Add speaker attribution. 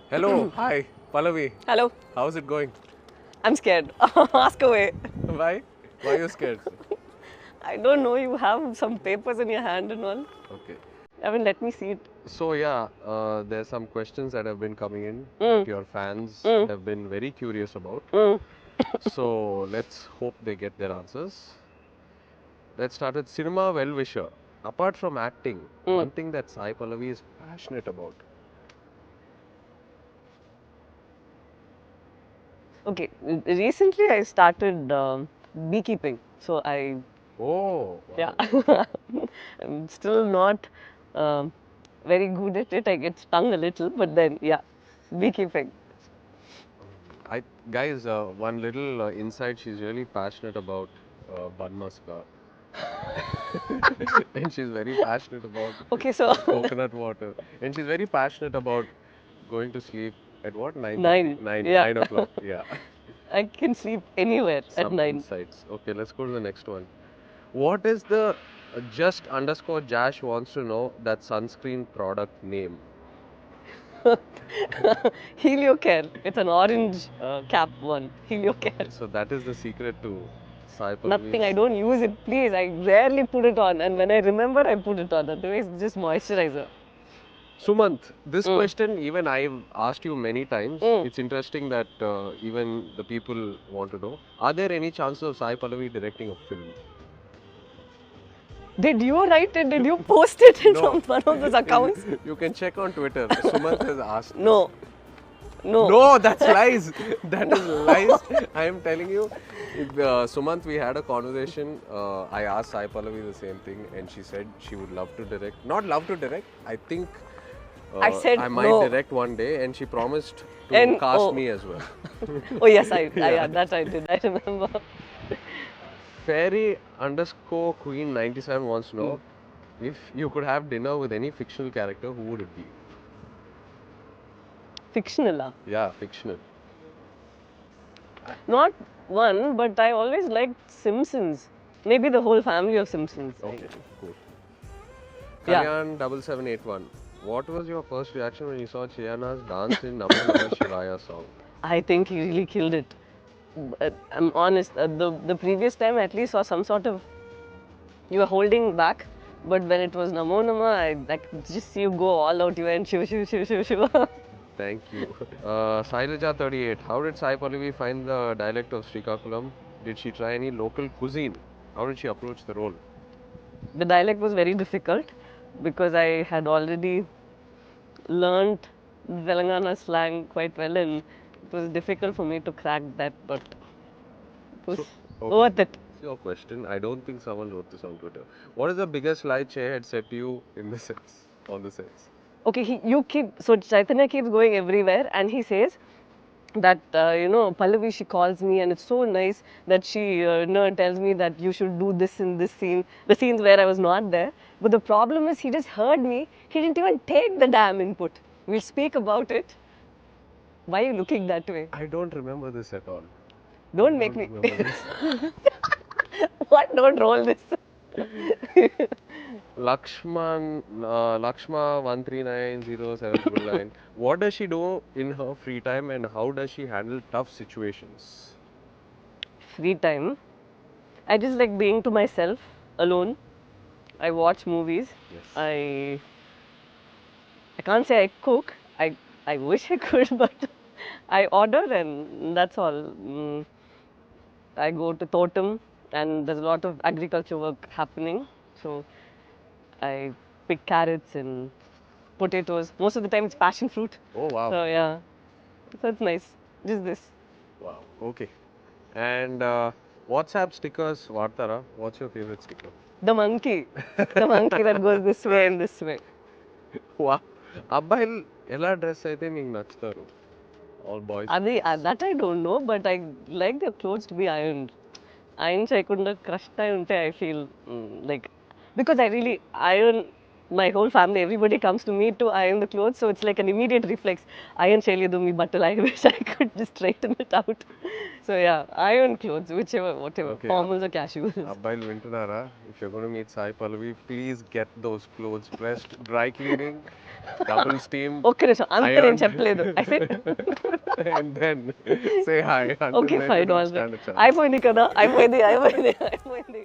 Speaker 1: Hello, hi, Pallavi.
Speaker 2: Hello.
Speaker 1: How's it going?
Speaker 2: I'm scared. Ask away.
Speaker 1: Why? Why are you scared?
Speaker 2: I don't know. You have some papers in your hand and all.
Speaker 1: Okay.
Speaker 2: I mean, let me see it.
Speaker 1: So yeah, there's some questions that have been coming in that
Speaker 2: Mm,
Speaker 1: your fans
Speaker 2: mm,
Speaker 1: have been very curious about.
Speaker 2: mm.
Speaker 1: So let's hope they get their answers. Let's start with cinema well-wisher. Apart from acting, one thing that Sai Pallavi is passionate about.
Speaker 2: Okay. Recently, I started beekeeping. So
Speaker 1: Oh,
Speaker 2: yeah.
Speaker 1: wow.
Speaker 2: I'm still not very good at it. I get stung a little, but then, yeah, beekeeping.
Speaker 1: I guys, one little insight. She's really passionate about Badmaska. And she's very passionate about
Speaker 2: Okay, so
Speaker 1: coconut water. And she's very passionate about going to sleep at what? 9:30?
Speaker 2: nine. Yeah.
Speaker 1: 9 o'clock. Yeah.
Speaker 2: I can sleep anywhere at
Speaker 1: Some
Speaker 2: 9.
Speaker 1: insights. Okay, let's go to the next one. What is the just underscore Jash wants to know that sunscreen product name?
Speaker 2: Heliocare. It's an orange cap one. Heliocare.
Speaker 1: So that is the secret to Sai
Speaker 2: Nothing. I
Speaker 1: Pallavi's.
Speaker 2: don't use it. Please. I rarely put it on, and when I remember, I put it on. Otherwise, it's just moisturizer.
Speaker 1: Sumant, this
Speaker 2: Mm.
Speaker 1: question even I've asked you many times.
Speaker 2: Mm.
Speaker 1: It's interesting that even the people want to know. Are there any chances of Sai Pallavi directing a film?
Speaker 2: Did you write it? Did you post it in
Speaker 1: No.
Speaker 2: one of those accounts?
Speaker 1: You can check on Twitter. Sumant has asked this.
Speaker 2: No. No.
Speaker 1: No, that's lies. That is lies. I am telling you. Sumant, we had a conversation. I asked Sai Pallavi the same thing, and she said she would love to direct. Not love to direct. I think
Speaker 2: I said
Speaker 1: I might
Speaker 2: no.
Speaker 1: direct one day, and she promised to
Speaker 2: And
Speaker 1: cast
Speaker 2: oh,
Speaker 1: me as well.
Speaker 2: oh yes, yeah, that I did. I remember.
Speaker 1: Fairy underscore Queen 97 wants to know if you could have dinner with any fictional character, who would it be?
Speaker 2: Fictional. Ah.
Speaker 1: Yeah, fictional.
Speaker 2: Not one, but I always liked Simpsons. Maybe the whole family of Simpsons.
Speaker 1: Okay, cool.
Speaker 2: Yeah.
Speaker 1: Kalyan 7781. What was your first reaction when you saw Chayana's dance in Namo Namah Shivaya song?
Speaker 2: I think he really killed it. I'm honest. The previous time I at least saw some sort of you were holding back, but when it was Namo Nama, I could just see you go all out. You went shiva shiva shiva shiva shiva.
Speaker 1: Thank you. Sailaja 38. How did Sai Pallavi find the dialect of Srikakulam? Did she try any local cuisine? How did she approach the role?
Speaker 2: The dialect was very difficult because I had already learnt Telangana slang quite well, and it was difficult for me to crack that, but it was
Speaker 1: So, okay.
Speaker 2: worth it.
Speaker 1: That's your question. I don't think someone wrote this on Twitter. What is the biggest lie Che had said to you in the sets, on the sets?
Speaker 2: Okay, so Chaitanya keeps going everywhere, and he says that Pallavi, she calls me, and it's so nice that she tells me that you should do this in this scene, the scenes where I was not there. But the problem is he just heard me. He didn't even take the damn input. We'll speak about it. Why are you looking that way?
Speaker 1: I don't remember this at all.
Speaker 2: Don't make me.
Speaker 1: Remember this.
Speaker 2: What? Don't roll this.
Speaker 1: Lakshma 1390799. What does she do in her free time and how does she handle tough situations?
Speaker 2: Free time. I just like being to myself, alone. I watch movies.
Speaker 1: Yes.
Speaker 2: I can't say I cook. I wish I could, but I order and that's all. I go to Totem and there's a lot of agriculture work happening. So I pick carrots and potatoes. Most of the time it's passion fruit.
Speaker 1: Oh wow.
Speaker 2: So yeah, so it's nice. Just this.
Speaker 1: Wow. Okay. And WhatsApp stickers, Vartara. What's your favorite sticker?
Speaker 2: The monkey. The monkey that goes this way and this way.
Speaker 1: Wow. అబ్బాయిలు ఎలా dress అయితే మీకు నచ్చుతారు all boys
Speaker 2: That I don't know, but I like their clothes to be ironed. Iron చేయకుండా crushed అయి ఉంటే I feel like because I really iron my whole family, everybody comes to me to iron the clothes. So it's like an immediate reflex. Iron cheyaledu me buttle. I wish I could just straighten it out. So yeah, iron clothes, whichever, whatever,
Speaker 1: Okay.
Speaker 2: formals or casuals.
Speaker 1: అబ్బాయిలు వింటున్నారా? If you're going to meet Sai Pallavi, please get those clothes pressed, dry cleaning, double steam,
Speaker 2: ఒక్క నిమిషం అంత నేను
Speaker 1: ironed,
Speaker 2: చెప్పలేదు. I said,
Speaker 1: and then say hi. Until
Speaker 2: okay,
Speaker 1: then,
Speaker 2: fine,
Speaker 1: you don't
Speaker 2: all
Speaker 1: stand
Speaker 2: right.
Speaker 1: a chance.
Speaker 2: అయిపోయింది కదా, అయిపోయింది.